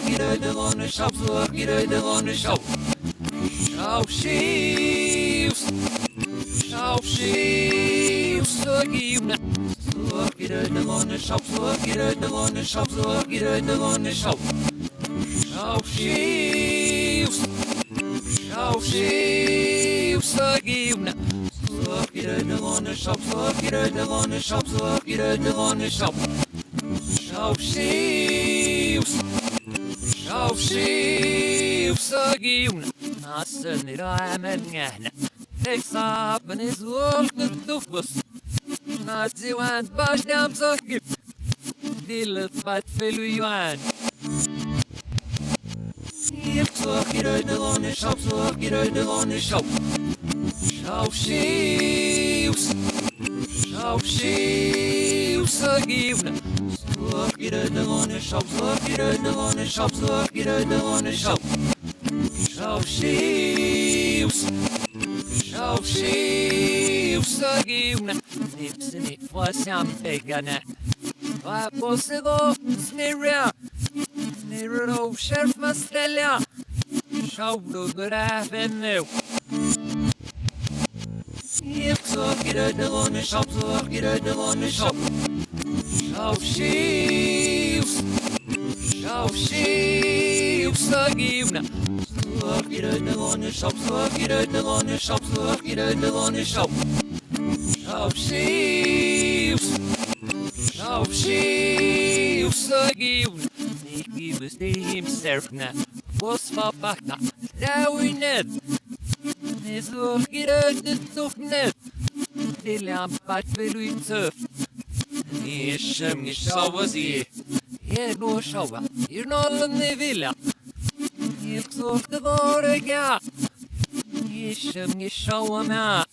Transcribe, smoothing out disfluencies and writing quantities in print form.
get out the on the shop, so get out the on the shop. Shop sheaves, so give me. So get out the on the shop, so get out the on the shop, so get out the on the shop. Shop sheaves, so give me. So get out the on the shop, so get out the on the shop, so get out the on the shop. Shop sheaves, so give me. Nassen i ramen takes up and is all the tufus. Nazi wand bashdam so give. Dille pat feluan. So get out the on the shop, so get out the on the shop. Shop sheaves, so give me. So get out the on the shop, so get out the on the shop, so get out the on the shop. Shop sheaves, so give me. Nips in it was some bacon. I was a go, snare. Nero Sheriff Mastella. Show the good avenue. If so, get out the on the shop, so get out the on the shop. Shop sheaves, so give me. So get out the on the shop, so get out the on the shop, so get out the on the shop. Shop sheaves, so give me. He was the himself now. Was for back now. Now we need. This will get out the tough net. The lamp at the wind surf. He shim showers here. Here no shower. You're not in the villa. It's off the water gap. He shim shower now.